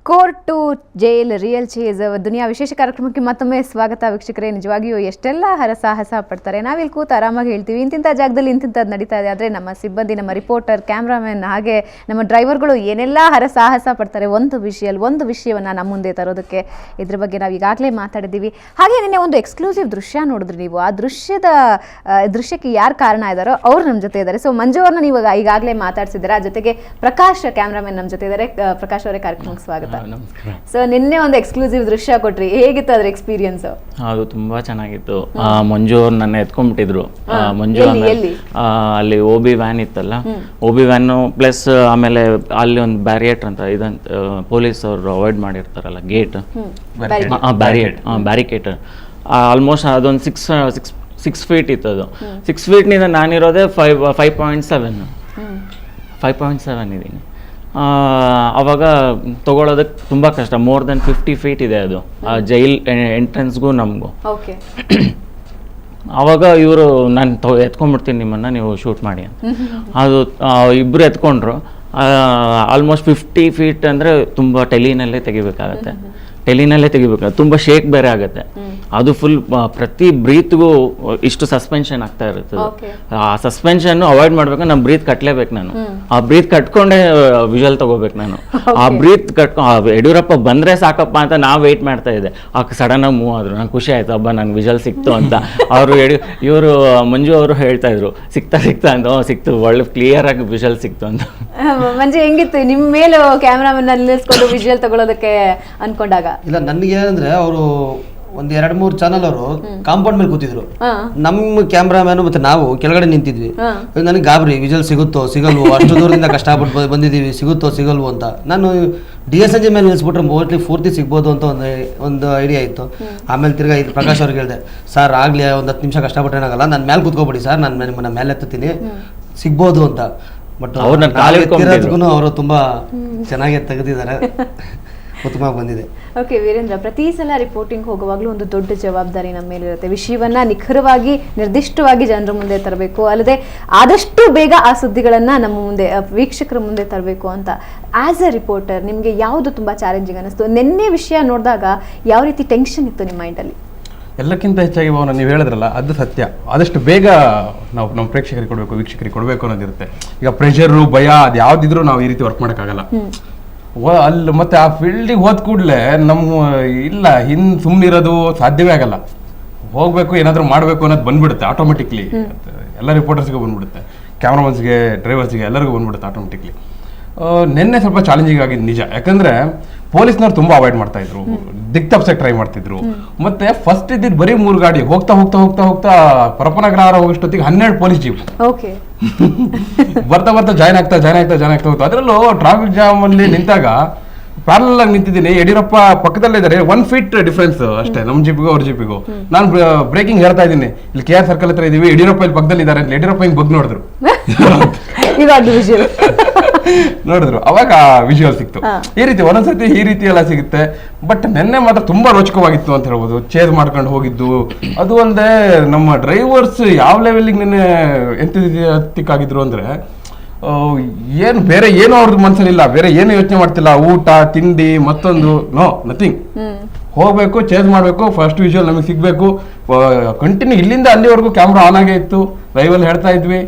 Court to jail real chase ದುನಿಯಾ ವಿಶೇಷ ಕಾರ್ಯಕ್ರಮಕ್ಕೆ ಮತ್ತೊಮ್ಮೆ ಸ್ವಾಗತ ವೀಕ್ಷಕರೇ. ನಿಜವಾಗಿಯೂ ಎಷ್ಟೆಲ್ಲ ಹರಸಾಹಸ ಪಡ್ತಾರೆ. ನಾವಿಲ್ಲಿ ಕೂತು ಆರಾಮಾಗಿ ಹೇಳ್ತೀವಿ ಇಂತಿಂಥ ಜಾಗದಲ್ಲಿ ಇಂತಿಂಥದ್ದು ನಡೀತಾ ಇದೆ, ಆದರೆ ನಮ್ಮ ಸಿಬ್ಬಂದಿ, ನಮ್ಮ ರಿಪೋರ್ಟರ್, ಕ್ಯಾಮ್ರಾಮನ್ ಹಾಗೆ ನಮ್ಮ ಡ್ರೈವರ್ಗಳು ಏನೆಲ್ಲ ಹರಸಾಹಸ ಪಡ್ತಾರೆ ಒಂದು ವಿಷಯವನ್ನು ನಮ್ಮ ಮುಂದೆ ತರೋದಕ್ಕೆ. ಇದ್ರ ಬಗ್ಗೆ ನಾವು ಈಗಾಗಲೇ ಮಾತಾಡಿದ್ದೀವಿ. ಹಾಗೆ ನಿನ್ನೆ ಒಂದು ಎಕ್ಸ್ಕ್ಲೂಸಿವ್ ದೃಶ್ಯ ನೋಡಿದ್ರಿ ನೀವು. ಆ ದೃಶ್ಯಕ್ಕೆ ಯಾರು ಕಾರಣ ಇದ್ದಾರೋ ಅವ್ರು ನಮ್ಮ ಜೊತೆ ಇದ್ದಾರೆ. ಸೊ ಮಂಜು ಅವ್ರನ್ನ ನೀವು ಈಗಾಗಲೇ ಮಾತಾಡ್ಸಿದ್ದಾರೆ. ಆ ಜೊತೆಗೆ ಪ್ರಕಾಶ್ ಕ್ಯಾಮ್ರಾಮನ್ ನಮ್ಮ ಜೊತೆ ಇದ್ದಾರೆ. ಪ್ರಕಾಶ್ ಅವರೇ, ಕಾರ್ಯಕ್ರಮಕ್ಕೆ ಸ್ವಾಗತ. ಸೊ ನಿನ್ನೆ ಒಂದು ಎಕ್ಸ್ಕ್ಲೂಸಿವ್ ದೃಶ್ಯ ಕೊಟ್ರಿ, ಹೇಗಿತ್ತು ಅದ್ರ ಎಕ್ಸ್ಪೀರಿಯನ್ಸ್? ಅದು ತುಂಬಾ ಚೆನ್ನಾಗಿತ್ತು. ಮಂಜು ಅವ್ರು ನನ್ನ ಎತ್ಕೊಂಡ್ಬಿಟ್ಟಿದ್ರು. ಮಂಜು ಅಲ್ಲಿ OB ವ್ಯಾನ್ ಇತ್ತಲ್ಲ, OB ವ್ಯಾನ್ ಪ್ಲಸ್ ಆಮೇಲೆ ಅಲ್ಲಿ ಒಂದು ಬ್ಯಾರಿಯೇಟರ್ ಅಂತ ಇದಂತ ಪೊಲೀಸ್ ಅವರು ಅವಾಯ್ಡ್ ಮಾಡಿರ್ತಾರಲ್ಲ, ಗೇಟ್ ಬ್ಯಾರಿಕೇಟರ್. ಆಲ್ಮೋಸ್ಟ್ ಅದೊಂದು ಸಿಕ್ಸ್ ಫೀಟ್ ಇತ್ತು. ಅದು 6 ಫೀಟ್ನಿಂದ ನಾನಿರೋದೇ 5.7 ಇದ್ದೀನಿ. ಅವಾಗ ತಗೊಳ್ಳೋದಕ್ಕೆ ತುಂಬ ಕಷ್ಟ. ಮೋರ್ ದೆನ್ 50 ಫೀಟ್ ಇದೆ ಅದು, ಜೈಲ್ ಎಂಟ್ರೆನ್ಸ್ಗೂ ನಮಗೂ. ಆವಾಗ ಇವರು ನಾನು ಎತ್ಕೊಂಡ್ಬಿಡ್ತೀನಿ ನಿಮ್ಮನ್ನು, ನೀವು ಶೂಟ್ ಮಾಡಿ ಅಂತ. ಅದು ಇಬ್ಬರು ಎತ್ಕೊಂಡ್ರು. ಆಲ್ಮೋಸ್ಟ್ 50 ಫೀಟ್ ಅಂದರೆ ತುಂಬ ಟೆಲಿನಲ್ಲೇ ತೆಗಿಬೇಕಾಗತ್ತೆ. ತುಂಬ ಶೇಕ್ ಬೇರೆ ಆಗುತ್ತೆ. ಅದು ಫುಲ್ ಪ್ರತಿ ಬ್ರೀತ್ಗೂ ಇಷ್ಟು ಸಸ್ಪೆನ್ಷನ್ ಆಗ್ತಾ ಇರುತ್ತೆ. ಆ ಸಸ್ಪೆನ್ಷನ್ ಅವಾಯ್ಡ್ ಮಾಡ್ಬೇಕು. ನಾನು ಬ್ರೀತ್ ಕಟ್ಲೇಬೇಕು. ನಾನು ಆ ಬ್ರೀತ್ ಕಟ್ಕೊಂಡೆ ವಿಜುವಲ್ ತಗೋಬೇಕು. ನಾನು ಆ ಬ್ರೀತ್ ಯಡಿಯೂರಪ್ಪ ಬಂದ್ರೆ ಸಾಕಪ್ಪ ಅಂತ ನಾವು ವೆಯ್ಟ್ ಮಾಡ್ತಾ ಇದ್ದೆ. ಸಡನ್ ಆಗಿ ಮೂವ್ ಆದ್ರು. ನಂಗೆ ಖುಷಿ ಆಯ್ತು, ಹಬ್ಬ ನಂಗೆ ವಿಜುವಲ್ ಸಿಕ್ತು ಅಂತ. ಇವರು ಮಂಜು ಅವರು ಹೇಳ್ತಾ ಇದ್ರು, ಸಿಕ್ತಾ ಅಂತ. ಸಿಕ್ತು, ಒಳ್ಳೆ ಕ್ಲಿಯರ್ ಆಗಿ ವಿಜುವಲ್ ಸಿಕ್ತು ಅಂತ. ಮಂಜು ಹೆಂಗಿತ್ತು ನಿಮ್ಮ ಮೇಲೂ ಕ್ಯಾಮ್ರಾಮನ್ ನಿಲ್ಲಿಸ್ಕೊಂಡು ವಿಜುವಲ್ ತಗೊಳ್ಳೋದಕ್ಕೆ ಅನ್ಕೊಂಡಾಗ? ಇಲ್ಲ, ನನಗೆ ಏನಂದ್ರೆ ಅವರು ಒಂದ್ 2-3 ಚಾನಲ್ ಅವರು ಕಾಂಪೌಂಡ್ ಮೇಲೆ ಕೂತಿದ್ರು. ನಮ್ಮ ಕ್ಯಾಮ್ರಾಮ್ಯಾನು ಮತ್ತೆ ನಾವು ಕೆಳಗಡೆ ನಿಂತಿದ್ವಿ. ನನಗೆ ಗಾಬರಿ, ವಿಜುವಲ್ ಸಿಗುತ್ತೋ ಸಿಗಲ್ವೋ, ಅಷ್ಟು ದೂರದಿಂದ ಕಷ್ಟಪಟ್ಟು ಬಂದಿದ್ದೀವಿ, ಸಿಗುತ್ತೋ ಸಿಗಲ್ವೋ ಅಂತ. ನಾನು DSNG ಮೇಲೆ ನಿಲ್ಲಿಸ್ಬಿಟ್ರೆ ಮೋಸ್ಟ್ಲಿ ಪೂರ್ತಿ ಸಿಗ್ಬೋದು ಅಂತ ಒಂದು ಐಡಿಯಾ ಇತ್ತು. ಆಮೇಲೆ ತಿರ್ಗಾ ಪ್ರಕಾಶ್ ಅವ್ರಿಗೆ ಹೇಳಿದೆ, ಸರ್ ಆಗ್ಲಿ ಒಂದು 10 ನಿಮಿಷ ಕಷ್ಟಪಟ್ಟು ಏನಾಗಲ್ಲ, ನಾನು ಮೇಲೆ ಕೂತ್ಕೊಬಿಡಿ ಸರ್, ನಾನು ನಿಮ್ಮನ್ನ ಮೇಲೆ ಎತ್ತೀನಿ, ಸಿಗ್ಬೋದು ಅಂತ. ಬಟ್ ಅವರು ತುಂಬಾ ಚೆನ್ನಾಗಿ ತೆಗೆದಿದ್ದಾರೆ, ಉತ್ತಮ ಬಂದಿದೆ. ಓಕೆ ವೀರೇಂದ್ರ, ಪ್ರತಿ ಸಲ ರಿಪೋರ್ಟಿಂಗ್ ಹೋಗುವಾಗಲೂ ಒಂದು ದೊಡ್ಡ ಜವಾಬ್ದಾರಿ ನಮ್ಮ ಮೇಲಿರುತ್ತೆ. ವಿಷಯವನ್ನ ನಿಖರವಾಗಿ ನಿರ್ದಿಷ್ಟವಾಗಿ ಜನರ ಮುಂದೆ ತರಬೇಕು, ಅಲ್ಲದೆ ಆದಷ್ಟು ಬೇಗ ಆ ಸುದ್ದಿಗಳನ್ನ ನಮ್ಮ ಮುಂದೆ ವೀಕ್ಷಕರ ಮುಂದೆ ತರಬೇಕು ಅಂತ. ಆಸ್ ಎ ರಿಪೋರ್ಟರ್ ನಿಮಗೆ ಯಾವುದು ತುಂಬಾ ಚಾಲೆಂಜಿಂಗ್ ಅನಿಸ್ತು? ನಿನ್ನೆ ವಿಷಯ ನೋಡಿದಾಗ ಯಾವ ರೀತಿ ಟೆನ್ಷನ್ ಇತ್ತು ನಿಮ್ಮ ಮೈಂಡಲ್ಲಿ? ಎಲ್ಲಕ್ಕಿಂತ ಹೆಚ್ಚಾಗಿ ನೀವು ಹೇಳಿದ್ರಲ್ಲ, ಅದು ಸತ್ಯ. ಆದಷ್ಟು ಬೇಗ ನಾವು ನಮ್ಮ ಪ್ರೇಕ್ಷಕರಿಗೆ ಕೊಡಬೇಕು, ವೀಕ್ಷಕರಿಗೆ ಕೊಡಬೇಕು ಅನ್ನೋದಿರುತ್ತೆ. ಈಗ ಪ್ರೆಷರು, ಭಯ, ಅದು ಯಾವ್ದಿದ್ರು ನಾವು ಈ ರೀತಿ ವರ್ಕ್ ಮಾಡೋಕ್ಕಾಗಲ್ಲ. ಅಲ್ಲಿ ಮತ್ತೆ ಆ ಫೀಲ್ಡಿಗೆ ಹೋದ ಕೂಡಲೇ ಇಲ್ಲ ಸುಮ್ಮನಿರೋದು ಸಾಧ್ಯವೇ ಆಗಲ್ಲ. ಹೋಗ್ಬೇಕು, ಏನಾದರೂ ಮಾಡಬೇಕು ಅನ್ನೋದು ಬಂದ್ಬಿಡುತ್ತೆ ಆಟೋಮೆಟಿಕ್ಲಿ. ಎಲ್ಲ ರಿಪೋರ್ಟರ್ಸ್ಗೆ ಬಂದ್ಬಿಡುತ್ತೆ, ಕ್ಯಾಮ್ರಾಮನ್ಸ್ಗೆ, ಡ್ರೈವರ್ಸ್ಗೆ, ಎಲ್ಲರಿಗೂ ಬಂದ್ಬಿಡುತ್ತೆ ಆಟೋಮೆಟಿಕ್ಲಿ. ನಿನ್ನೆ ಸ್ವಲ್ಪ ಚಾಲೆಂಜಿಂಗ್ ಆಗಿದ್ದು ನಿಜ. ಯಾಕಂದ್ರೆ ಪೊಲೀಸ್ನವ್ರು ತುಂಬಾ ಅವಾಯ್ಡ್ ಮಾಡ್ತಾ ಇದ್ರು, ದಿಕ್ ತಪ್ಸಕ್ಕೆ ಟ್ರೈ ಮಾಡ್ತಿದ್ರು. ಮತ್ತೆ ಫಸ್ಟ್ ಇದ್ದಿದ್ದು ಬರೀ 3 ಗಾಡಿ. ಹೋಗ್ತಾ ಪರಪನಗ್ರಹಾರ ಹೋಗೋಷ್ಟೊತ್ತಿಗೆ 12 ಪೊಲೀಸ್ ಜೀಪ್ ಬರ್ತಾ ಜಾಯ್ನ್ ಆಗ್ತಾ ಹೋಗ್ತಾ. ಅದರಲ್ಲೂ ಟ್ರಾಫಿಕ್ ಜಾಮ್ ಅಲ್ಲಿ ನಿಂತಾಗ ಪ್ಯಾರಲ್ ಆಗಿ ನಿಂತಿದ್ದೀನಿ, ಯಡಿಯೂರಪ್ಪ ಪಕ್ಕದಲ್ಲೇ ಇದ್ದಾರೆ. 1 ಫೀಟ್ ಡಿಫ್ರೆನ್ಸ್ ಅಷ್ಟೇ ನಮ್ಮ ಜೀಪಿಗೂ ಅವ್ರ ಜೀಪಿಗೂ. ನಾನು ಬ್ರೇಕಿಂಗ್ ಹೇಳ್ತಾ ಇದ್ದೀನಿ, ಇಲ್ಲಿ KR ಸರ್ಕಲ್ ಹತ್ರ ಇದೀವಿ, ಯಡಿಯೂರಪ್ಪ ಇಲ್ಲಿ ಪಕ್ಕದಲ್ಲಿ ಇದ್ದಾರೆ ಅಂತ. ಯಡಿಯೂರಪ್ಪ ಹಿಂಗ್ ಬಗ್ ನೋಡಿದ್ರು, ಅವಾಗ ವಿಜುವಲ್ ಸಿಕ್ತು. ಈ ರೀತಿ ಒಂದೊಂದ್ಸತಿ ಈ ರೀತಿ ಎಲ್ಲ ಸಿಗುತ್ತೆ. ಬಟ್ ನಿನ್ನೆ ಮಾತ್ರ ತುಂಬಾ ರೋಚಕವಾಗಿತ್ತು ಅಂತ ಹೇಳ್ಬೋದು. ಚೇಸ್ ಮಾಡ್ಕೊಂಡು ಹೋಗಿದ್ದು ಅದು ಅಲ್ಲದೆ ನಮ್ಮ ಡ್ರೈವರ್ಸ್ ಯಾವ ಲೆವೆಲ್ಗೆ ನಿನ್ನೆ ಎಂಥೆಂಥಿಕ್ ಆಗಿದ್ರು ಅಂದ್ರೆ, ಏನು ಬೇರೆ ಏನೋ ಅವ್ರದ್ದು ಮನಸ್ಸಲ್ಲಿಲ್ಲ, ಬೇರೆ ಏನು ಯೋಚನೆ ಮಾಡ್ತಿಲ್ಲ. ಊಟ ತಿಂಡಿ ಮತ್ತೊಂದು ನಥಿಂಗ್. ಹೋಗ್ಬೇಕು, ಚೇಸ್ ಮಾಡ್ಬೇಕು, ಫಸ್ಟ್ ವಿಜುವಲ್ ನಮಗೆ ಸಿಗ್ಬೇಕು. ಕಂಟಿನ್ಯೂ ಇಲ್ಲಿಂದ ಅಲ್ಲಿವರೆಗೂ ಕ್ಯಾಮ್ರಾ ಆನ್ ಆಗೇ ಇತ್ತು, ಲೈವಲ್ಲಿ ಹೇಳ್ತಾ ಇದ್ವಿ,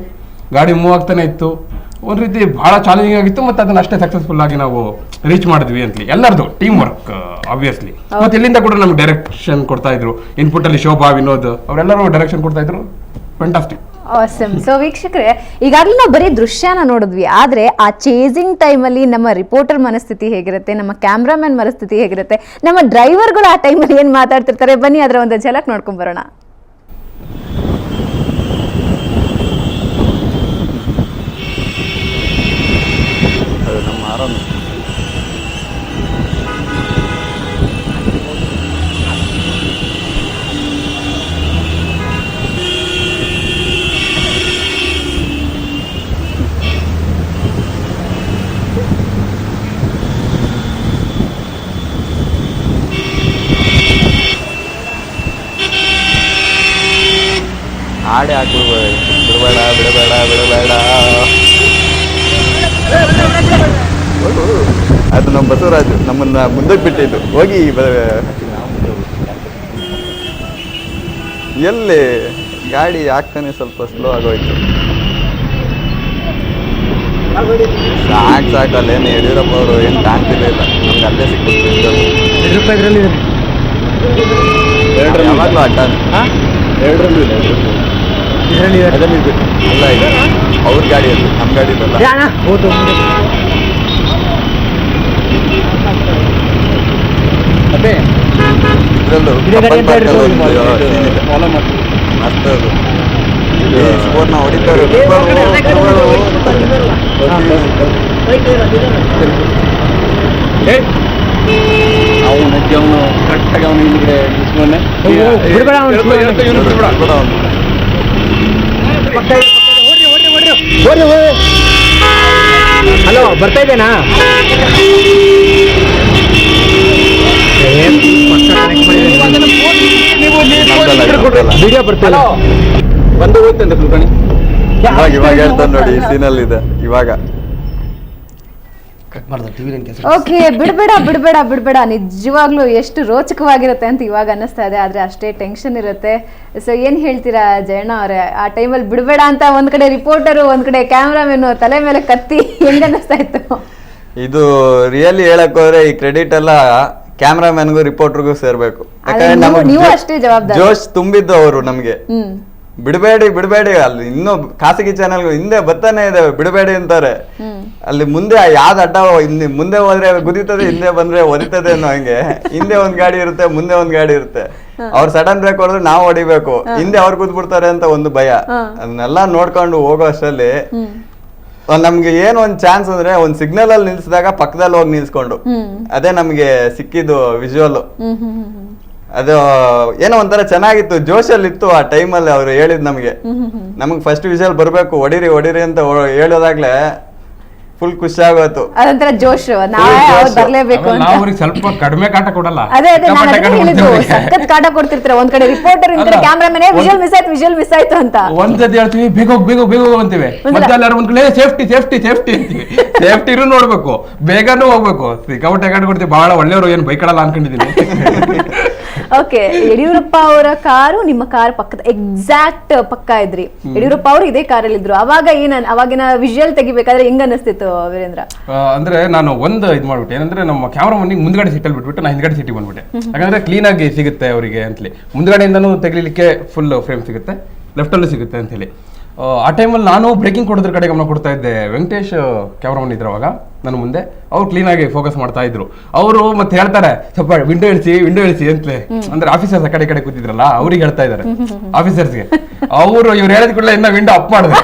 ಗಾಡಿ ಮೂವ್ ಆಗ್ತಾನೆ ಇತ್ತು. ಒಂದ್ ರೀತಿ ಬಹಳ ಚಾಲೆಂಜಿಂಗ್ ಆಗಿತ್ತು. ಮತ್ತೆ ಅದನ್ನ ಅಷ್ಟೇ ಸಕ್ಸಸ್ಫುಲ್ ಆಗಿ ನಾವು ರೀಚ್ ಮಾಡಿದ್ವಿ ಅಂತ. ಎಲ್ಲರದು ಟೀಮ್ ವರ್ಕ್ ಆಬ್ವಿಯಸ್ಲಿ. ಮತ್ತೆ ಇಲ್ಲಿಂದ ಕೂಡ ನಮ್ಗೆ ಡೈರೆಕ್ಷನ್ ಕೊಡ್ತಾ ಇದ್ರು. ಇನ್ಪುಟ್ ಅಲ್ಲಿ ಶೋಭಾ, ವಿನೋದ್ ಅವರೆಲ್ಲರೂ ಡೈರೆಕ್ಷನ್ ಕೊಡ್ತಾ ಇದ್ರು. ಫ್ಯಾಂಟಾಸ್ಟಿಕ್. ಆಸಮ್. ಸೊ ವೀಕ್ಷಕರೇ, ಈಗಾಗಲೇ ನಾವು ಬರೀ ದೃಶ್ಯನ ನೋಡಿದ್ವಿ, ಆದ್ರೆ ಆ ಚೇಸಿಂಗ್ ಟೈಮಲ್ಲಿ ನಮ್ಮ ರಿಪೋರ್ಟರ್ ಮನಸ್ಥಿತಿ ಹೇಗಿರುತ್ತೆ, ನಮ್ಮ ಕ್ಯಾಮ್ರಾಮನ್ ಮನಸ್ಥಿತಿ ಹೇಗಿರುತ್ತೆ, ನಮ್ಮ ಡ್ರೈವರ್ಗಳು ಆ ಟೈಮಲ್ಲಿ ಏನ್ ಮಾತಾಡ್ತಿರ್ತಾರೆ, ಬನ್ನಿ ಅದರ ಒಂದು ಝಲಕ್ ನೋಡ್ಕೊಂಡ್ ಬರೋಣ. ಹಾಡೆ ಹಾಕ್ಬಿಡ್ಬೇಡ, ಬಿಡಬೇಡ. ಅದು ನಮ್ಮ ಬಸವರಾಜು ನಮ್ಮನ್ನ ಮುಂದಕ್ಕೆ ಬಿಟ್ಟಿದ್ದು ಹೋಗಿ ಎಲ್ಲಿ ಗಾಡಿ ಆಗ್ತಾನೆ ಸ್ವಲ್ಪ ಸ್ಲೋ ಆಗೋಯ್ತು. ಸಾಕಲ್ಲೇನು ಯಡಿಯೂರಪ್ಪ ಅವರು ಏನು ಕಾಣ್ತಿರ್ಲಿಲ್ಲ, ನಮ್ಗೆ ಅಲ್ಲೇ ಸಿಕ್ಕಿತ್ತು. ಯಾವಾಗಲೂ ಅಡ್ಡ ಇಲ್ಲ ಇಲ್ಲ ಅವ್ರ ಗಾಡಿ ಅದು, ನಮ್ಮ ಗಾಡಿ ಇದರಲ್ಲೂ ಮಸ್ತ್ ಅದು ಸ್ಕೋರ್ನ ಹೊಡಿತಾರೆ. ಅವನು ಕರೆಕ್ಟಾಗಿ ಅವನು ಹಿಂದ್ಗಡೆ ಹಲೋ, ಬರ್ತಾ ಇದ್ದೇನಾ? ವಿಡಿಯೋ ಬರ್ತಿಲ್ಲ, ಬಂದು ಹೋಗ್ತಂತೆ ಕುಲ್ಕಣಿ. ಇವಾಗ ಹೇಳ್ತಾನೆ ನೋಡಿ, ಈ ಸೀನಲ್ಲಿ ಇದೆ ಇವಾಗ. ಓಕೆ, ಬಿಡ್ಬೇಡ ನಿಜವಾಗ್ಲೂ ಎಷ್ಟು ರೋಚಕವಾಗಿರುತ್ತೆ ಅಂತ ಇವಾಗ ಅನ್ನಿಸ್ತಾ ಇದೆ. ಆದ್ರೆ ಅಷ್ಟೇ ಟೆನ್ಷನ್ ಇರುತ್ತೆ. ಸೊ ಏನ್ ಹೇಳ್ತೀರಾ ಜಯಣ್ಣ ಅವರೇ, ಆ ಟೈಮಲ್ಲಿ ಬಿಡ್ಬೇಡ ಅಂತ ಒಂದ್ ಕಡೆ ರಿಪೋರ್ಟರು, ಒಂದ್ ಕಡೆ ಕ್ಯಾಮ್ರಾಮನ್ ತಲೆ ಮೇಲೆ ಕತ್ತಿ, ಹೆಂಗ ಅನ್ನಿಸ್ತಾ ಇತ್ತು? ಇದು ರಿಯಲಿ ಹೇಳಕ್ ಹೋದ್ರೆ ಈ ಕ್ರೆಡಿಟ್ ಎಲ್ಲ ಕ್ಯಾಮ್ರಾಮನ್ಗೂ ರಿಪೋರ್ಟರ್ಗೂ ಸೇರ್ಬೇಕು. ಯಾಕಂದ್ರೆ ನೀವು ಅಷ್ಟೇ ಜವಾಬ್ದಾರಿ. ಜೋಶ್ ತುಂಬಿದ್ದು ಅವರು ನಮ್ಗೆ. ಬಿಡಬೇಡಿ ಅಲ್ಲಿ ಇನ್ನೂ ಖಾಸಗಿ ಚಾನೆಲ್ ಹಿಂದೆ ಬರ್ತಾನೆ ಇದೆ, ಬಿಡಬೇಡಿ ಅಂತಾರೆ. ಅಲ್ಲಿ ಮುಂದೆ ಯಾವ್ದು ಅಡ್ಡ ಮುಂದೆ ಹೋದ್ರೆ ಗುದಿತದೆ, ಹಿಂದೆ ಬಂದ್ರೆ ಒದಿತದೆ ಅನ್ನೋ ಹಂಗೆ ಹಿಂದೆ ಒಂದ್ ಗಾಡಿ ಇರುತ್ತೆ, ಮುಂದೆ ಒಂದ್ ಗಾಡಿ ಇರುತ್ತೆ. ಅವ್ರು ಸಡನ್ ಬ್ರೇಕ್ ಹೊಡೆದ್ರೆ ನಾವು ಹೊಡಿಬೇಕು, ಹಿಂದೆ ಅವ್ರು ಕೂತ್ಬಿಡ್ತಾರೆ ಅಂತ ಒಂದು ಭಯ. ಅದನ್ನೆಲ್ಲ ನೋಡ್ಕೊಂಡು ಹೋಗೋ ಅಷ್ಟರಲ್ಲಿ ನಮ್ಗೆ ಏನ್ ಒಂದ್ ಚಾನ್ಸ್ ಅಂದ್ರೆ ಒಂದ್ ಸಿಗ್ನಲ್ ಅಲ್ಲಿ ನಿಲ್ಸಿದಾಗ ಪಕ್ಕದಲ್ಲಿ ಹೋಗಿ ನಿಲ್ಸ್ಕೊಂಡು, ಅದೇ ನಮ್ಗೆ ಸಿಕ್ಕಿದ್ದು ವಿಜುವಲ್. ಅದು ಏನೋ ಒಂಥರ ಚೆನ್ನಾಗಿತ್ತು, ಜೋಶಲ್ಲಿ ಇತ್ತು ಆ ಟೈಮಲ್ಲಿ. ಅವ್ರು ಹೇಳಿದ್ ನಮ್ಗೆ ಫಸ್ಟ್ ವಿಜುವಲ್ ಬರ್ಬೇಕು, ಹೊಡಿರಿ ಅಂತ ಹೇಳೋದಾಗ್ಲೇ ಫುಲ್ ಖುಷಿ ಆಗೋಯ್ತು. ಅದೊಂಥರ ಜೋಶ್, ಬರ್ಲೇಬೇಕು ಅಂತ. ಅವ್ರಿಗೆ ಸ್ವಲ್ಪ ಕಡಿಮೆ ಕಾಟ ಕೊಡಲ್ಲ, ಅದೇ ಸಖತ್ ಕಾಟ ಕೊಡ್ತಿರ್ತಾರೆ. ಒಂದ್ ಕಡೆ ರಿಪೋರ್ಟರ್, ಒಂದ್ ಕಡೆ ಕ್ಯಾಮ್ರಾಮನ್, ವಿಜುವಲ್ ಮಿಸ್ ಆಯ್ತು ಅಂತ ಒಂದ್ಸತಿ ಹೇಳ್ತೀವಿ, ಬೇಗ ಅಂತೀವಿ. ಮತ್ತೆ ಎಲ್ಲಾರು ಒಂದ್ ಕಡೆ ಸೇಫ್ಟಿ ಅಂತೀವಿ. ಸೇಫ್ಟಿನೂ ನೋಡ್ಬೇಕು, ಬೇಗನೂ ಹೋಗ್ಬೇಕು. ಸಿಕ್ಕಾಪಟ್ಟೆ ಕಾಟ ಕೊಡ್ತೀವಿ. ಬಹಳ ಒಳ್ಳೆಯವರು, ಏನು ಬೈಕಡಲ್ಲ ಅನ್ಕೊಂಡಿದೀನಿ. ಓಕೆ, ಯಡಿಯೂರಪ್ಪ ಅವರ ಕಾರು ನಿಮ್ಮ ಕಾರ್ ಪಕ್ಕದ ಎಕ್ಸಾಕ್ಟ್ ಪಕ್ಕ ಇದ್ರಿ. ಯಡಿಯೂರಪ್ಪ ಅವರು ಇದೇ ಕಾರಲ್ಲಿ ಇದ್ರು. ಅವಾಗಿನ ವಿಜುವಲ್ ತೆಗಿಬೇಕಾದ್ರೆ ಹೆಂಗ ಅನಿಸ್ತಿತ್ತು ವೀರೇಂದ್ರ? ಅಂದ್ರೆ ನಾನು ಇದ್ ಮಾಡ್ಬಿಟ್ಟೆ, ಏನಂದ್ರೆ ನಮ್ಮ ಕ್ಯಾಮ್ರಾಮನ್ನಿಗೆ ಮುಂದ್ಗಡೆ ಸೀಟಲ್ಲಿ ಬಿಟ್ಬಿಟ್ಟು ನಾ ಹಿಂದ್ಗಡೆ ಸೀಟಿಗೆ ಬಂದ್ಬಿಟ್ಟೆ. ಯಾಕಂದ್ರೆ ಕ್ಲೀನ್ ಆಗಿ ಸಿಗುತ್ತೆ ಅವರಿಗೆ ಅಂತೇಳಿ. ಮುಂದ್ಗಡೆಯಿಂದನೂ ತೆಗಿಲಿಕ್ಕೆ ಫುಲ್ ಫ್ರೇಮ್ ಸಿಗುತ್ತೆ, ಲೆಫ್ಟ್ ಅಲ್ಲೂ ಸಿಗುತ್ತೆ ಅಂತ ಹೇಳಿ. ಆ ಟೈಮಲ್ಲಿ ನಾನು ಬ್ರೇಕಿಂಗ್ ಕೊಡೋದ್ರ ಕಡೆ ಗಮನ ಕೊಡ್ತಾ ಇದ್ದೆ. ವೆಂಕಟೇಶ್ ಕ್ಯಾಮ್ರಾಮನ್ ಇದ್ರು ಅವಾಗ ನನ್ನ ಮುಂದೆ. ಅವ್ರು ಕ್ಲೀನ್ ಆಗಿ ಫೋಕಸ್ ಮಾಡ್ತಾ ಇದ್ರು. ಅವರು ಮತ್ತೆ ಹೇಳ್ತಾರೆ, ಸ್ವಲ್ಪ ವಿಂಡೋ ಇಳಿಸಿ ಅಂತಲೇ. ಅಂದ್ರೆ ಆಫೀಸರ್ಸ್ ಆ ಕಡೆ ಕೂತಿದ್ರಲ್ಲ, ಅವ್ರಿಗೆ ಹೇಳ್ತಾ ಇದಾರೆ ಆಫೀಸರ್ಸ್ಗೆ. ಇವ್ರು ಹೇಳಿದ ಕೂಡಲೇ ಇನ್ನ ವಿಂಡೋ ಅಪ್ ಮಾಡಿದ್ರೆ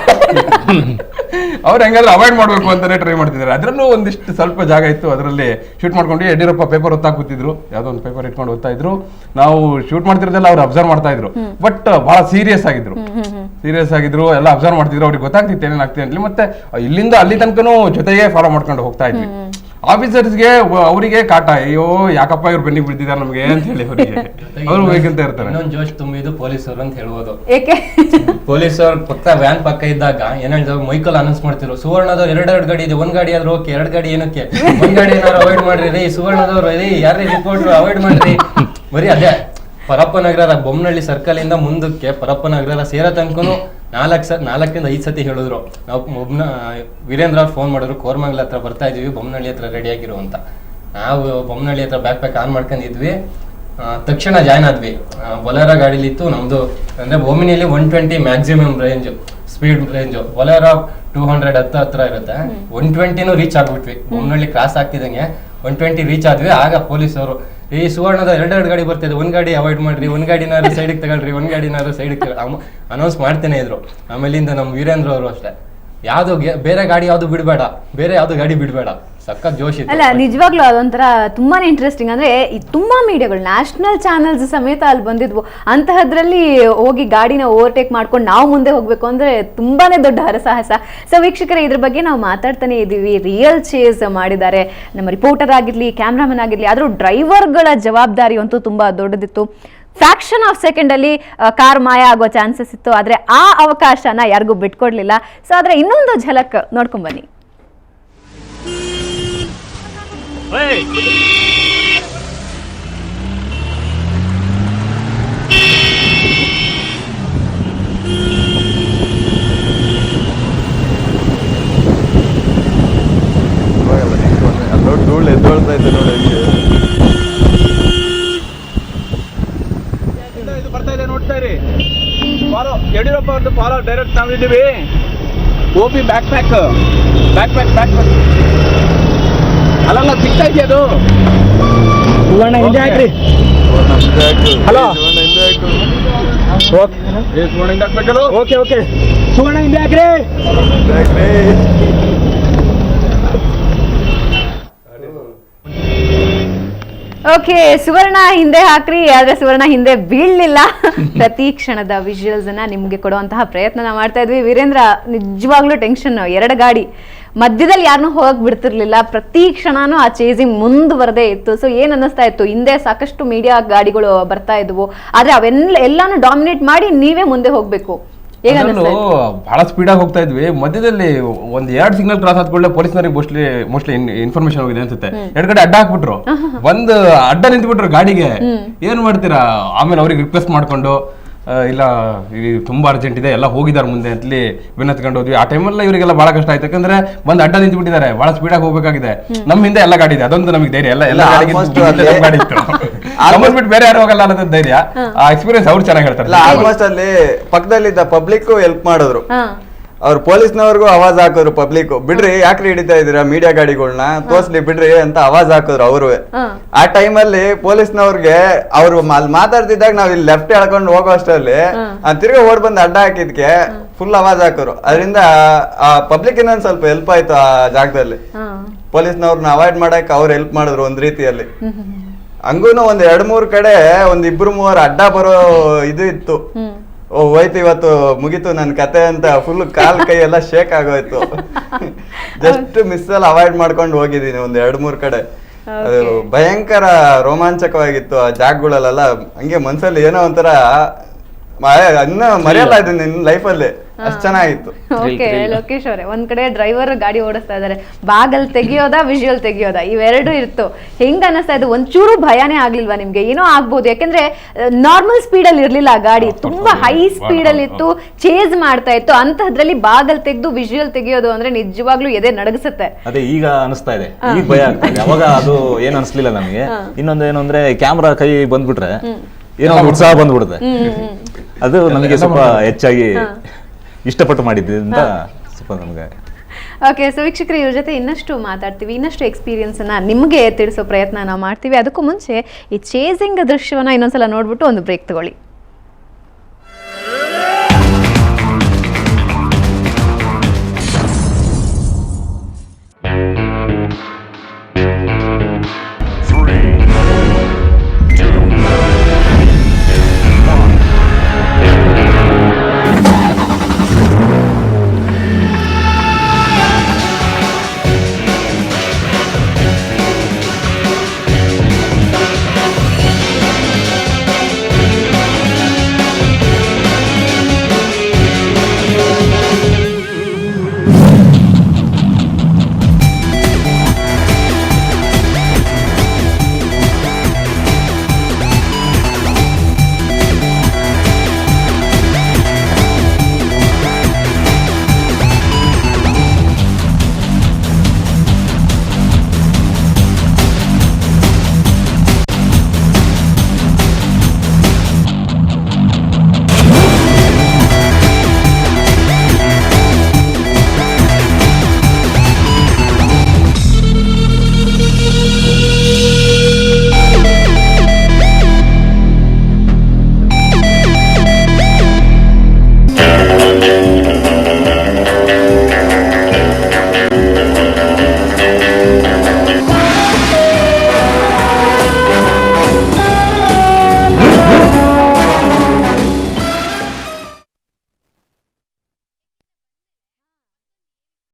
ಅವ್ರು ಹೆಂಗಾದ್ರೂ ಅವಾಯ್ಡ್ ಮಾಡ್ಬೇಕು ಅಂತಾನೆ ಟ್ರೈ ಮಾಡ್ತಿದ್ದಾರೆ. ಅದ್ರಲ್ಲೂ ಒಂದಿಷ್ಟು ಸ್ವಲ್ಪ ಜಾಗ ಇತ್ತು, ಅದರಲ್ಲಿ ಶೂಟ್ ಮಾಡ್ಕೊಂಡು ಯಡಿಯೂರಪ್ಪ ಪೇಪರ್ ಓದ್ತಾ ಕೂತಿದ್ರು. ಯಾವ್ದೋ ಒಂದು ಪೇಪರ್ ಇಟ್ಕೊಂಡು ಓದ್ತಾ ಇದ್ರು. ನಾವು ಶೂಟ್ ಮಾಡ್ತಿರೋದೆಲ್ಲ ಅವ್ರು ಅಬ್ಸರ್ವ್ ಮಾಡ್ತಾ ಇದ್ರು. ಬಟ್ ಬಹಳ ಸೀರಿಯಸ್ ಆಗಿದ್ರು, ಎಲ್ಲ ಅಬ್ಸರ್ವ್ ಮಾಡ್ತಿದ್ರು. ಅವ್ರಿಗೆ ಗೊತ್ತಾಗ್ತಿತ್ತು ಏನೇನಾಗ್ತಿದೆ ಅಂತ. ಮತ್ತೆ ಇಲ್ಲಿಂದ ಅಲ್ಲಿ ತನಕನೂ ಜೊತೆಗೆ ಫಾಲೋ ಮಾಡ್ಕೊಂಡು ಹೋಗ್ತಾ ಇದ್ವಿ. ಆಫೀಸರ್ಸ್ಗೆ ಅವರಿಗೆ ಕಾಟ, ಅಯ್ಯೋ ಯಾಕಪ್ಪ ಇವ್ರು ಬೆನ್ನಿಗೆ ಬಿಡ್ತಿದ್ದಾರೆ ನಮ್ಗೆ ಅಂತ ಹೇಳಿ ಅವರಿಗೆ ಅವರು ಬೇಕಂತ ಇರ್ತಾರೆ. ಇನ್ನೊಂದು ಜೋಶ್ ತುಂಬಿದ್ದು ಪೊಲೀಸರು ಅಂತ ಹೇಳ್ಬೋದು. ಪೊಲೀಸರು ವ್ಯಾನ್ ಪಕ್ಕ ಇದ್ದಾಗ ಏನ್ ಹೇಳಿದಾಗ ಮೈಕಲ್ ಅನೌನ್ಸ್ ಮಾಡ್ತಿದ್ರು, ಸುವರ್ಣದವ್ರು ಎರಡು ಗಾಡಿ ಇದೆ, ಒಂದ್ ಗಾಡಿ ಆದ್ರೂ ಓಕೆ, ಎರಡು ಗಾಡಿ ಏನಕ್ಕೆ, ಒಂದ್ ಗಾಡಿ ಏನಾದ್ರು ಅವಾಯ್ಡ್ ಮಾಡ್ರಿ, ಸುವರ್ಣದವ್ರು ಯಾರೇ ರಿಪೋರ್ಟ್ ಅವಾಯ್ಡ್ ಮಾಡ್ರಿ. ಬರೀ ಅದೇ ಪರಪ್ಪನಗರ ಬೊಮ್ಮನಹಳ್ಳಿ ಸರ್ಕಲ್ ಇಂದ ಮುಂದಕ್ಕೆ ಪರಪ್ಪನಗರ ಸೇರೋ ತನಕನು 4 5 ಸತಿ ಹೇಳಿದ್ರು. ನಾವು ವೀರೇಂದ್ರ ಅವ್ರು ಫೋನ್ ಮಾಡಿದ್ರು, ಕೋರ್ಮಂಗ್ಲ ಹತ್ರ ಬರ್ತಾ ಇದೀವಿ, ಬೊಮ್ಮನಹಳ್ಳಿ ಹತ್ರ ರೆಡಿ ಆಗಿರು ಅಂತ. ನಾವು ಬೊಮ್ಮನಹಳ್ಳಿ ಹತ್ರ ಬ್ಯಾಕ್ ಪ್ಯಾಕ್ ಆನ್ ಮಾಡ್ಕೊಂಡಿದ್ವಿ. ತಕ್ಷಣ ಜಾಯ್ನ್ ಆದ್ವಿ. ಬೊಲೆರೋ ಗಾಡಿಲಿತ್ತು ನಮ್ದು. ಅಂದ್ರೆ ಓಮಿನಿಯಲ್ಲಿ 120 ಮ್ಯಾಕ್ಸಿಮಮ್ ಸ್ಪೀಡ್ ರೇಂಜು. ಬೊಲೆರೋ 200 ಹತ್ರ ಇರುತ್ತೆ. 120 ರೀಚ್ ಆಗ್ಬಿಟ್ವಿ. ಬೊಮ್ಮನಹಳ್ಳಿ ಕ್ರಾಸ್ ಆಗ್ತಿದಂಗೆ 120 ರೀಚ್ ಆದ್ವಿ. ಆಗ ಪೊಲೀಸ್ ಅವರು, ಈ ಸುವರ್ಣದ ಎರಡು ಗಾಡಿ ಬರ್ತಿದೆ, ಒಂದ್ ಗಾಡಿ ಅವಾಯ್ಡ್ ಮಾಡ್ರಿ, ಒಂದ್ ಗಾಡಿನಾರು ಸೈಡಿಗೆ ತಗೊಳ್ರಿ, ಒಂದ್ ಗಾಡಿನಾರು ಸೈಡಿಗೆ ಅನೌನ್ಸ್ ಮಾಡ್ತೇನೆ ಇದ್ರು. ಆಮೇಲಿಂದ ನಮ್ಮ ವೀರೇಂದ್ರ ಅವರು ಅಷ್ಟೇ, ಯಾವ್ದು ಬೇರೆ ಗಾಡಿ ಯಾವ್ದು ಬಿಡ್ಬೇಡ, ಬೇರೆ ಯಾವ್ದು ಗಾಡಿ ಬಿಡ್ಬೇಡ. ಸಖತ್ ಜೋಶ್ ಇತ್ತು. ಅಲ್ಲ ನಿಜವಾಗ್ಲೂ ಅದೊಂಥರ ತುಂಬಾನೇ ಇಂಟ್ರೆಸ್ಟಿಂಗ್. ಅಂದ್ರೆ ತುಂಬಾ ಮೀಡಿಯಾಗಳು, ನ್ಯಾಷನಲ್ ಚಾನೆಲ್ಸ್ ಸಮೇತ ಅಲ್ಲಿ ಬಂದಿದ್ವು. ಅಂತಹದ್ರಲ್ಲಿ ಹೋಗಿ ಗಾಡಿನ ಓವರ್ಟೇಕ್ ಮಾಡ್ಕೊಂಡು ನಾವು ಮುಂದೆ ಹೋಗ್ಬೇಕು ಅಂದ್ರೆ ತುಂಬಾನೇ ದೊಡ್ಡ ಹರಸಾಹಸ. ಸೊ ವೀಕ್ಷಕರೇ, ಇದ್ರ ಬಗ್ಗೆ ನಾವು ಮಾತಾಡ್ತಾನೆ ಇದ್ದೀವಿ. ರಿಯಲ್ ಚೇಸ್ ಮಾಡಿದ್ದಾರೆ ನಮ್ಮ ರಿಪೋರ್ಟರ್ ಆಗಿರ್ಲಿ, ಕ್ಯಾಮ್ರಾಮನ್ ಆಗಿರ್ಲಿ. ಆದ್ರೂ ಡ್ರೈವರ್ಗಳ ಜವಾಬ್ದಾರಿ ಅಂತೂ ತುಂಬಾ ದೊಡ್ಡದಿತ್ತು. ಫ್ರಾಕ್ಷನ್ ಆಫ್ ಸೆಕೆಂಡ್ ಅಲ್ಲಿ ಕಾರ್ ಮಾಯ ಆಗೋ ಚಾನ್ಸಸ್ ಇತ್ತು. ಆದ್ರೆ ಆ ಅವಕಾಶನ ಯಾರಿಗೂ ಬಿಟ್ಕೊಡ್ಲಿಲ್ಲ. ಸೊ ಆದ್ರೆ ಇನ್ನೊಂದು ಝಲಕ್ ನೋಡ್ಕೊಂಡ್ ಬನ್ನಿ. ಅಲ್ಲೋಡ್ ಧೂಳು ಎದ್ದೊಳ್ತಾ ಇತ್ತು ನೋಡಿ. ಇದು ಬರ್ತಾ ಇದೆ ನೋಡ್ತಾ ಇರಿ. ಫಾಲೋ ಯಡಿಯೂರಪ್ಪ ಅವ್ರದ್ದು ಫಾಲೋ ಡೈರೆಕ್ಟ್ ನಾವಿದ್ದೀವಿ. ಓಪಿ ಬ್ಯಾಕ್ ಪ್ಯಾಕ್ ಅಲ್ಲಲ್ಲ ಸಿಗ್ತಾ ಇದೆಯಾ ಅದು? ಸುವರ್ಣ ಹಿಂದೆ ಹಾಕ್ರಿ. ಹಲೋ ಸುವರ್ಣ ಹಿಂದೆ ಹಾಕ್ಬೇಕಲ್ಲ. ಓಕೆ ಸುವರ್ಣ ಹಿಂದೆ ಹಾಕ್ರಿ. ಓಕೆ, ಸುವರ್ಣ ಹಿಂದೆ ಹಾಕ್ರಿ, ಆದ್ರೆ ಸುವರ್ಣ ಹಿಂದೆ ಬೀಳಲಿಲ್ಲ. ಪ್ರತಿ ಕ್ಷಣದ ವಿಜುವಲ್ಸ್ ಅನ್ನ ನಿಮ್ಗೆ ಕೊಡುವಂತಹ ಪ್ರಯತ್ನ ಮಾಡ್ತಾ ಇದ್ವಿ. ವೀರೇಂದ್ರ, ನಿಜವಾಗ್ಲೂ ಟೆನ್ಷನ್. 2 ಗಾಡಿ ಮಧ್ಯದಲ್ಲಿ ಯಾರನ್ನೂ ಹೋಗಕ್ ಬಿಡ್ತಿರ್ಲಿಲ್ಲ. ಪ್ರತಿ ಕ್ಷಣನೂ ಆ ಚೇಸಿಂಗ್ ಮುಂದುವರೆದೇ ಇತ್ತು. ಸೊ ಏನ್ ಅನ್ನಿಸ್ತಾ ಇತ್ತು? ಹಿಂದೆ ಸಾಕಷ್ಟು ಮೀಡಿಯಾ ಗಾಡಿಗಳು ಬರ್ತಾ ಇದ್ವು, ಆದ್ರೆ ಎಲ್ಲಾನು ಡಾಮಿನೇಟ್ ಮಾಡಿ ನೀವೇ ಮುಂದೆ ಹೋಗ್ಬೇಕು. ಬಹಳ ಸ್ಪೀಡಾಗಿ ಹೋಗ್ತಾ ಇದ್ವಿ. ಮಧ್ಯದಲ್ಲಿ ಒಂದ್ 2 ಸಿಗ್ನಲ್ ಕ್ರಾಸ್ ಆದ್ಕೊಳ್ಳೆ ಪೊಲೀಸ್ನವ್ರಿಗೆ ಮೋಸ್ಟ್ಲಿ ಇನ್ಫಾರ್ಮೇಶನ್ ಹೋಗಿದೆ ಅನ್ಸುತ್ತೆ. 2 ಕಡೆ ಅಡ್ಡ ಹಾಕ್ಬಿಟ್ರು. ಒಂದು ಅಡ್ಡ ನಿಂತ್ಬಿಟ್ರು ಗಾಡಿಗೆ. ಏನ್ ಮಾಡ್ತೀರಾ? ಆಮೇಲೆ ಅವ್ರಿಗೆ ರಿಕ್ವೆಸ್ಟ್ ಮಾಡ್ಕೊಂಡು ಇಲ್ಲ ತುಂಬಾ ಅರ್ಜೆಂಟ್ ಇದೆ, ಎಲ್ಲ ಹೋಗಿದ್ದಾರೆ ಮುಂದೆ ಅಂತಲಿ ಬೆನ್ನತ್ಕೊಂಡು ಹೋದ್ವಿ. ಆ ಟೈಮಲ್ಲ ಇವರಿಗೆಲ್ಲ ಬಹಳ ಕಷ್ಟ ಆಯ್ತು, ಯಾಕಂದ್ರೆ ಬಂದ್ ಅಡ್ಡ ನಿಂತು ಬಿಟ್ಟಿದ್ದಾರೆ, ಬಹಳ ಸ್ಪೀಡಾಗಿ ಹೋಗ್ಬೇಕಾಗಿದೆ. ನಮ್ಮ ಹಿಂದೆ ಎಲ್ಲ ಗಾಡಿ ಇದೆ, ಅದೊಂದು ನಮಗೆ ಧೈರ್ಯ. ಎಲ್ಲ ಗಾಡಿ ಇತ್ತು, ಬಿಟ್ಟು ಬೇರೆ ಯಾರು ಹೋಗಲ್ಲ ಅನ್ನೋದು ಧೈರ್ಯ. ಆ ಎಕ್ಸ್ಪೀರಿಯನ್ಸ್ ಅವ್ರು ಚೆನ್ನಾಗಿ ಹೇಳ್ತಾರೆ. ಆಲ್ಮೋಸ್ಟ್ ಅಲ್ಲಿ ಪಕ್ಕದಲ್ಲಿದ್ದ ಪಬ್ಲಿಕ್ ಹೆಲ್ಪ್ ಮಾಡಿದ್ರು. ಅವ್ರು ಪೊಲೀಸ್ನವ್ರಿಗೂ ಅವಾಜ್ ಹಾಕಿದ್ರು. ಪಬ್ಲಿಕ್ ಬಿಡ್ರಿ, ಯಾಕ್ರಿ ಹಿಡಿತಾ ಇದೀರಾ ಮೀಡಿಯಾ ಗಾಡಿಗಳನ್ನ, ತೋರ್ಸ್ಲಿ ಬಿಡ್ರಿ ಅಂತ ಅವಾಜ್ ಹಾಕಿದ್ರು ಅವರು. ಆ ಟೈಮಲ್ಲಿ ಪೊಲೀಸ್ನವ್ರಿಗೆ ಅವ್ರು ಮಾತಾಡ್ತಿದ್ದಾಗ ನಾವ್ ಇಲ್ಲಿ ಲೆಫ್ಟ್ ಎಳ್ಕೊಂಡು ಹೋಗೋ ಅಷ್ಟರಲ್ಲಿ ತಿರ್ಗಾ ಓಡ್ ಬಂದ್ ಅಡ್ಡ ಹಾಕಿದ್ಕೆ ಫುಲ್ ಅವಾಜ್ ಹಾಕಿದ್ರು. ಅದರಿಂದ ಆ ಪಬ್ಲಿಕ್ ಇನ್ನೊಂದ್ ಸ್ವಲ್ಪ ಹೆಲ್ಪ್ ಆಯ್ತು ಆ ಜಾಗದಲ್ಲಿ. ಪೊಲೀಸ್ನವ್ರನ್ನ ಅವಾಯ್ಡ್ ಮಾಡಕ್ ಅವ್ರು ಹೆಲ್ಪ್ ಮಾಡಿದ್ರು ಒಂದ್ ರೀತಿಯಲ್ಲಿ. ಹಂಗೂನು ಒಂದ್ 2-3 ಕಡೆ ಒಂದ್ 2-3 ಅಡ್ಡ ಬರೋ ಇದು ಇತ್ತು. ಹೋಯ್ತು ಇವತ್ತು ಮುಗೀತು ನನ್ ಕತೆ ಅಂತ ಫುಲ್ ಕಾಲ್ ಕೈ ಎಲ್ಲ ಶೇಕ್ ಆಗೋಯ್ತು. ಜಸ್ಟ್ ಮಿಸ್ ಅಲ್ಲಿ ಅವಾಯ್ಡ್ ಮಾಡ್ಕೊಂಡು ಹೋಗಿದ್ದೀನಿ ಒಂದ್ 2-3 ಕಡೆ. ಅದು ಭಯಂಕರ ರೋಮಾಂಚಕವಾಗಿತ್ತು ಆ ಜಾಗಗಳಲ್ಲೆಲ್ಲ. ಹಂಗೆ ಮನ್ಸಲ್ಲಿ ಏನೋ ಒಂಥರ ಇನ್ನ ಮರೆಯಲ್ಲ ಇದು ನಿನ್ ಲೈಫಲ್ಲಿ, ಅಷ್ಟ್ ಚೆನ್ನಾಗಿತ್ತು. ಓಕೆ, ಲೋಕೇಶ್ ಅವರೇ, ಒಂದ್ ಕಡೆ ಡ್ರೈವರ್ ಗಾಡಿ ಓಡಿಸ್ತಾ ಇದಾರೆ, ಬಾಗಲ್ ತೆಗಿಯೋದಾ ವಿಜುವಲ್ ತೆಗಿಯೋದಾ, ಇವೆರಡು ಇತ್ತು. ಹೆಂಗ್ ಅನಿಸ್ತಾ ಇದು? ಒಂಚೂರು ಭಯನೇ ಆಗ್ಲಿಲ್ವಾ ನಿಮ್ಗೆ? ಏನೋ ಆಗ್ಬೋದು, ಯಾಕಂದ್ರೆ ನಾರ್ಮಲ್ ಸ್ಪೀಡ್ ಅಲ್ಲಿ ಇರ್ಲಿಲ್ಲ ಆ ಗಾಡಿ, ತುಂಬಾ ಹೈ ಸ್ಪೀಡ್ ಅಲ್ಲಿ ಇತ್ತು, ಚೇಸ್ ಮಾಡ್ತಾ ಇತ್ತು. ಅಂತಹದ್ರಲ್ಲಿ ಬಾಗಲ್ ತೆಗೆದು ವಿಜುವಲ್ ತೆಗಿಯೋದು ಅಂದ್ರೆ ನಿಜವಾಗ್ಲೂ ಎದೆ ನಡಗಿಸುತ್ತೆ. ಅದೇ ಈಗ ಅನಿಸ್ತಾ ಇದೆ, ಈಗ ಭಯ ಆಗ್ತಾ ಇದೆ. ಅವಾಗ ಅದು ಏನು ಅನಿಸ್ಲಿಲ್ಲ ನಮಗೆ. ಇನ್ನೊಂದು ಏನು ಅಂದ್ರೆ ಕ್ಯಾಮ್ರಾ ಕೈ ಬಂದ್ಬಿಟ್ರೆ ಏನೋ ಒಂದು ಉತ್ಸಾಹ ಬಂದ್ಬಿಡುತ್ತೆ. ಅದು ನಮಗೆ ಸ್ವಲ್ಪ ಹೆಚ್ಚಾಗಿ ಇಷ್ಟಪಟ್ಟು ಮಾಡಿದ್ರಿಂದ ಸ್ವಲ್ಪ ನಮ್ಗೆ. ಓಕೆ, ಸೊ ವೀಕ್ಷಕರು, ಇವ್ರ ಜೊತೆ ಇನ್ನಷ್ಟು ಮಾತಾಡ್ತೀವಿ, ಇನ್ನಷ್ಟು ಎಕ್ಸ್ಪೀರಿಯನ್ಸ್ ಅನ್ನ ನಿಮ್ಗೆ ತಿಳಿಸೋ ಪ್ರಯತ್ನ ನಾವು ಮಾಡ್ತೀವಿ. ಅದಕ್ಕೂ ಮುಂಚೆ ಈ ಚೇಸಿಂಗ್ ದೃಶ್ಯವನ್ನ ಇನ್ನೊಂದ್ಸಲ ನೋಡ್ಬಿಟ್ಟು ಒಂದು ಬ್ರೇಕ್ ತಗೊಳ್ಳಿ.